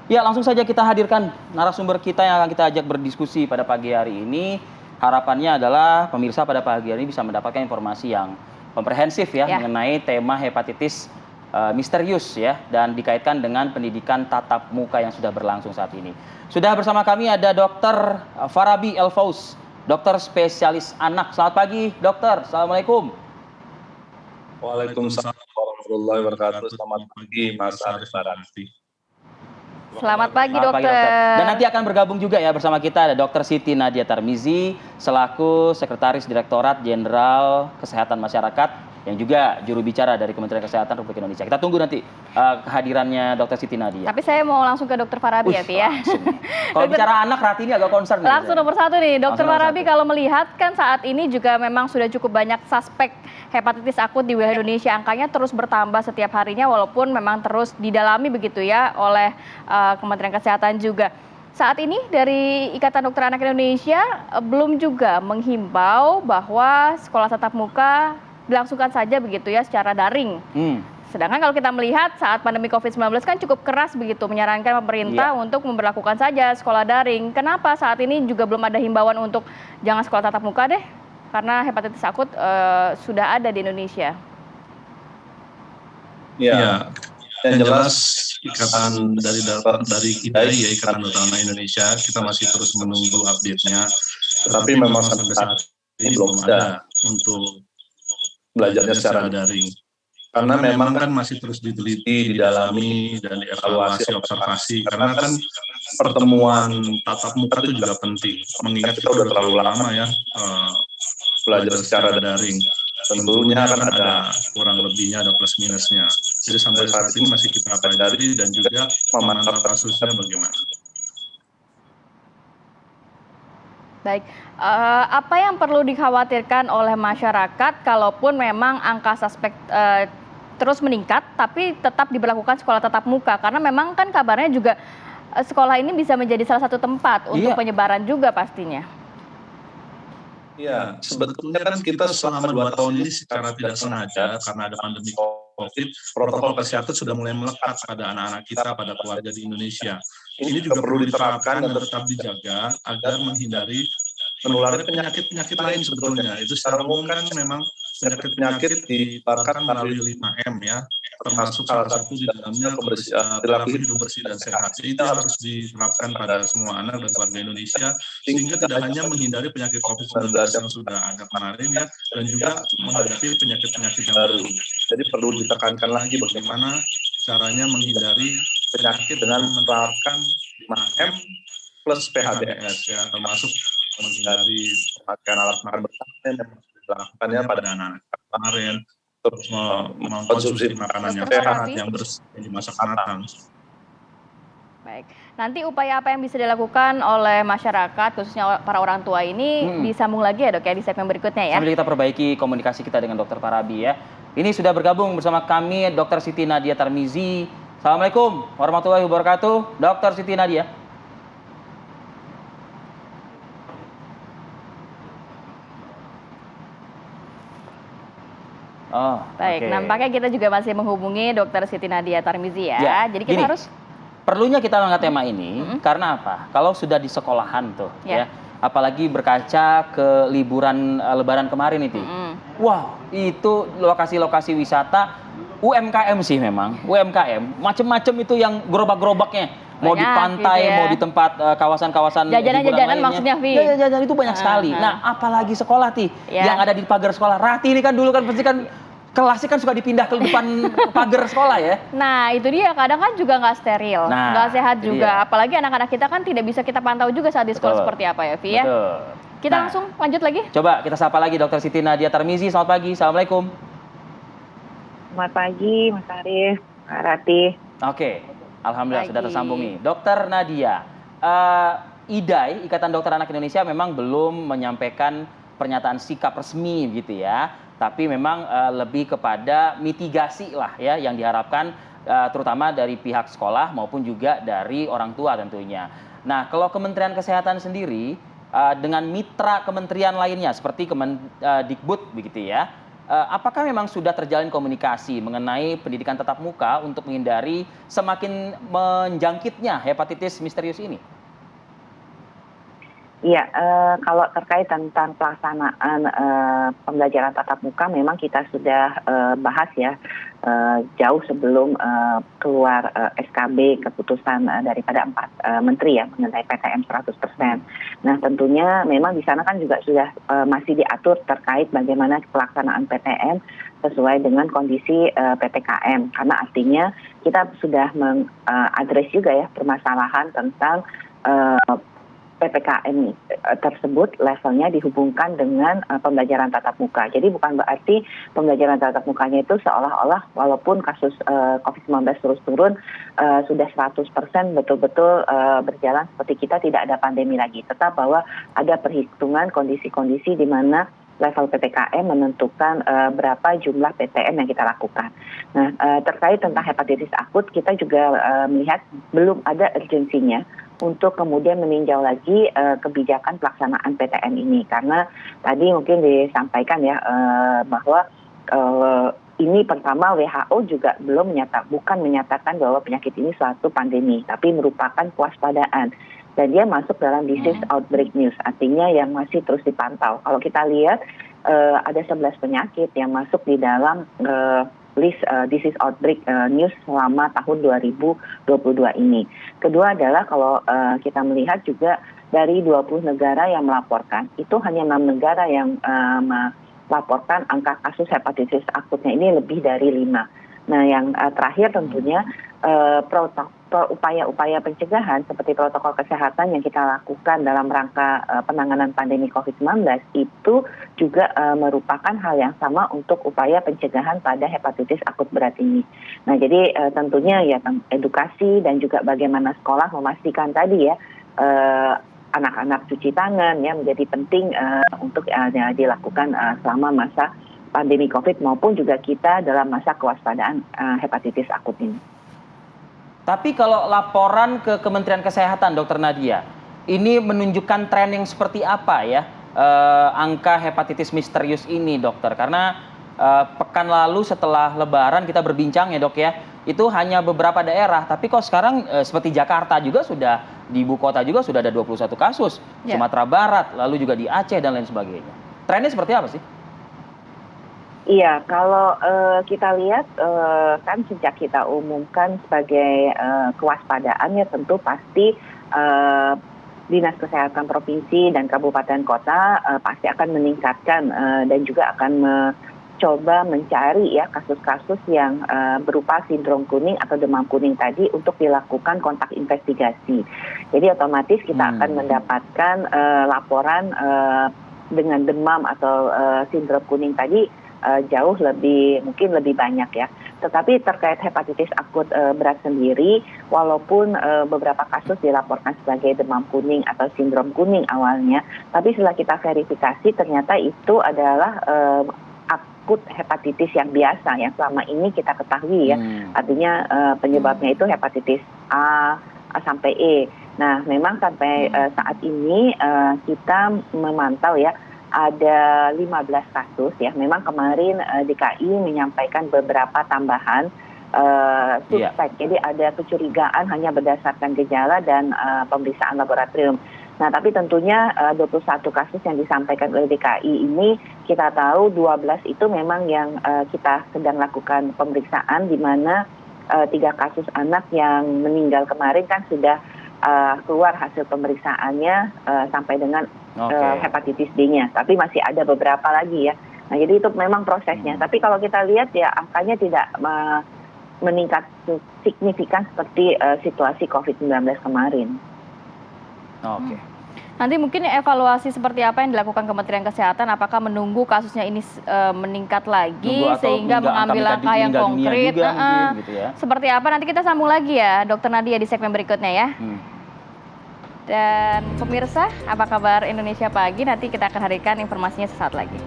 Ya, langsung saja kita hadirkan narasumber kita yang akan kita ajak berdiskusi pada pagi hari ini. Harapannya adalah pemirsa pada pagi hari ini bisa mendapatkan informasi yang komprehensif ya, mengenai tema hepatitis misterius ya, dan dikaitkan dengan pendidikan tatap muka yang sudah berlangsung saat ini. Sudah bersama kami ada Dr. Farabi Elfaus, dokter spesialis anak. Selamat pagi, dokter. Assalamualaikum. Waalaikumsalam warahmatullahi wabarakatuh. Selamat pagi, Mas Arif Barati. Selamat pagi, dokter. Dan nanti akan bergabung juga ya bersama kita ada Dr. Siti Nadia Tarmizi selaku Sekretaris Direktorat Jenderal Kesehatan Masyarakat yang juga juru bicara dari Kementerian Kesehatan Republik Indonesia. Kita tunggu nanti kehadirannya Dr. Siti Nadia. Tapi saya mau langsung ke Dr. Farabi ya, Pi ya. Kalau bicara anak, Rati ini agak concern. Langsung nomor satu nih, Dr. Farabi, kalau melihat kan saat ini juga memang sudah cukup banyak suspek hepatitis akut di wilayah Indonesia. Angkanya terus bertambah setiap harinya walaupun memang terus didalami begitu ya oleh Kementerian Kesehatan juga. Saat ini dari Ikatan Dokter Anak Indonesia belum juga menghimbau bahwa sekolah tatap muka dilangsungkan saja begitu ya secara daring. Sedangkan kalau kita melihat saat pandemi COVID-19 kan cukup keras begitu menyarankan pemerintah untuk memberlakukan saja sekolah daring. Kenapa saat ini juga belum ada himbauan untuk jangan sekolah tatap muka deh? Karena hepatitis akut sudah ada di Indonesia. Ya, yang jelas ikatan dari IDAI ya, Ikatan Dokter Anak Indonesia, kita masih terus menunggu update-nya. Tetapi memang sampai saat ini belum ada untuk belajarnya secara daring. Karena memang kan masih terus diteliti, didalami, dan dievaluasi, observasi. Karena kan pertemuan tatap muka itu juga penting. Mengingat kita udah terlalu lama ya belajar secara daring. Tentunya kan ada kurang lebihnya, ada plus minusnya. Jadi sampai saat ini masih kita pelajari dan juga memantau kasusnya bagaimana. Baik, apa yang perlu dikhawatirkan oleh masyarakat kalaupun memang angka suspek terus meningkat tapi tetap diberlakukan sekolah tatap muka? Karena memang kan kabarnya juga sekolah ini bisa menjadi salah satu tempat untuk penyebaran juga pastinya. Iya, sebetulnya kan kita selama 2 tahun ini secara tidak sengaja karena ada pandemi COVID, protokol kesehatan sudah mulai melekat pada anak-anak kita, pada keluarga di Indonesia. Ini juga perlu diterapkan dan tetap dijaga agar menghindari penularan penyakit-penyakit lain sebetulnya. Itu secara umum kan memang penyakit-penyakit ditularkan melalui 5M ya, termasuk salah satu di dalamnya perilaku hidup bersih dan sehat. Jadi itu harus diterapkan pada semua anak dan keluarga Indonesia sehingga tidak hanya menghindari penyakit COVID-19 yang sudah ada kemarin ya, dan juga menghadapi penyakit-penyakit yang baru. Jadi perlu ditekankan lagi bagaimana caranya menghindari penyakit dengan menerapkan 5M plus PHBS ya, termasuk menghindari pemakaian alat makan bersama yang dilakukannya pada anak-anak kemarin, terus mengkonsumsi makanan yang sehat, yang bersih, yang dimasak matang. Baik, nanti upaya apa yang bisa dilakukan oleh masyarakat, khususnya para orang tua ini disambung lagi ya dok ya di segmen berikutnya ya. Sambil kita perbaiki komunikasi kita dengan Dr. Farabi ya. Ini sudah bergabung bersama kami Dr. Siti Nadia Tarmizi. Assalamualaikum warahmatullahi wabarakatuh, Dr. Siti Nadia. Oh, baik, nampaknya kita juga masih menghubungi Dr. Siti Nadia Tarmizi ya. Jadi kita harus perlunya kita angkat tema ini karena apa? Kalau sudah di sekolahan tuh ya, apalagi berkaca ke liburan Lebaran kemarin itu. Wah, itu lokasi-lokasi wisata UMKM sih memang, UMKM, macam-macam itu yang gerobak-gerobaknya. Mau di pantai, mau di tempat kawasan-kawasan jajanan-jajanan maksudnya, Vi. Jajanan itu banyak sekali. Nah, apalagi sekolah yang ada di pagar sekolah. Rati ini kan dulu kan pasti kan kelasnya kan suka dipindah ke depan pagar sekolah ya. Nah, itu dia. Kadang kan juga nggak steril, nggak sehat juga. Apalagi anak-anak kita kan tidak bisa kita pantau juga saat di sekolah seperti apa ya, Vi ya. Kita langsung lanjut lagi. Coba kita sapa lagi Dr. Siti Nadia Tarmizi. Selamat pagi. Assalamualaikum. Selamat pagi, Mas Arif, Kak Rati. Oke. Alhamdulillah sudah tersambung nih. Dokter Nadia, IDAI, Ikatan Dokter Anak Indonesia memang belum menyampaikan pernyataan sikap resmi gitu ya. Tapi memang lebih kepada mitigasi lah ya yang diharapkan terutama dari pihak sekolah maupun juga dari orang tua tentunya. Nah, kalau Kementerian Kesehatan sendiri dengan mitra kementerian lainnya seperti Kemendikbud begitu ya. apakah memang sudah terjalin komunikasi mengenai pendidikan tatap muka untuk menghindari semakin menjangkitnya hepatitis misterius ini? Iya, kalau terkait tentang pelaksanaan pembelajaran tatap muka, memang kita sudah bahas ya jauh sebelum keluar SKB keputusan daripada 4 menteri ya mengenai PTM 100%. Nah, tentunya memang di sana kan juga sudah masih diatur terkait bagaimana pelaksanaan PTM sesuai dengan kondisi PPKM. Karena artinya kita sudah mengadres juga ya permasalahan tentang PPKM tersebut levelnya dihubungkan dengan pembelajaran tatap muka. Jadi bukan berarti pembelajaran tatap mukanya itu seolah-olah walaupun kasus COVID-19 terus turun sudah 100% betul-betul berjalan seperti kita tidak ada pandemi lagi. Tetap bahwa ada perhitungan kondisi-kondisi di mana level PPKM menentukan berapa jumlah PTM yang kita lakukan. Nah, terkait tentang hepatitis akut, kita juga melihat belum ada urgensinya untuk kemudian meninjau lagi kebijakan pelaksanaan PTM ini. Karena tadi mungkin disampaikan ya bahwa ini pertama WHO juga bukan menyatakan bahwa penyakit ini suatu pandemi, tapi merupakan kewaspadaan. Dan dia masuk dalam disease outbreak news, artinya yang masih terus dipantau. Kalau kita lihat ada 11 penyakit yang masuk di dalam list disease outbreak news selama tahun 2022 ini. Kedua adalah kalau kita melihat juga dari 20 negara yang melaporkan, itu hanya 6 negara yang melaporkan angka kasus hepatitis akutnya ini lebih dari 5. Nah, yang terakhir tentunya upaya-upaya pencegahan seperti protokol kesehatan yang kita lakukan dalam rangka penanganan pandemi COVID-19 itu juga merupakan hal yang sama untuk upaya pencegahan pada hepatitis akut berat ini. Nah, jadi tentunya ya edukasi dan juga bagaimana sekolah memastikan tadi ya anak-anak cuci tangan ya menjadi penting untuk dilakukan selama masa pandemi COVID maupun juga kita dalam masa kewaspadaan hepatitis akut ini. Tapi kalau laporan ke Kementerian Kesehatan, Dr. Nadia, ini menunjukkan tren yang seperti apa ya angka hepatitis misterius ini, dokter? Karena pekan lalu setelah Lebaran kita berbincang ya dok ya, itu hanya beberapa daerah. Tapi kok sekarang seperti Jakarta juga sudah, di ibu kota juga sudah ada 21 kasus, Sumatera Barat, lalu juga di Aceh dan lain sebagainya. Trennya seperti apa sih? Iya, kalau kita lihat kan sejak kita umumkan sebagai kewaspadaan ya tentu pasti Dinas Kesehatan Provinsi dan Kabupaten Kota pasti akan meningkatkan dan juga akan mencoba mencari ya kasus-kasus yang berupa sindrom kuning atau demam kuning tadi untuk dilakukan kontak investigasi. Jadi otomatis kita akan mendapatkan laporan dengan demam atau sindrom kuning tadi jauh mungkin lebih banyak ya. Tetapi terkait hepatitis akut berat sendiri, walaupun beberapa kasus dilaporkan sebagai demam kuning atau sindrom kuning awalnya, tapi setelah kita verifikasi ternyata itu adalah akut hepatitis yang biasa yang selama ini kita ketahui ya. Artinya penyebabnya itu hepatitis A sampai E. Nah, memang sampai saat ini kita memantau ya ada 15 kasus ya. Memang kemarin DKI menyampaikan beberapa tambahan suspek. Jadi ada kecurigaan hanya berdasarkan gejala dan pemeriksaan laboratorium. Nah, tapi tentunya 21 kasus yang disampaikan oleh DKI ini kita tahu 12 itu memang yang kita sedang lakukan pemeriksaan, di mana 3 kasus anak yang meninggal kemarin kan sudah keluar hasil pemeriksaannya sampai dengan hepatitis D-nya, tapi masih ada beberapa lagi ya. Nah, jadi itu memang prosesnya. Tapi kalau kita lihat ya angkanya tidak meningkat signifikan seperti situasi COVID-19 kemarin. Oke. Nanti mungkin evaluasi seperti apa yang dilakukan Kementerian Kesehatan? Apakah menunggu kasusnya ini meningkat lagi sehingga mengambil langkah yang konkret? Gitu ya. Seperti apa? Nanti kita sambung lagi ya, Dr. Nadia di segmen berikutnya ya. Dan pemirsa, apa kabar Indonesia Pagi? Nanti kita akan hadirkan informasinya sesaat lagi.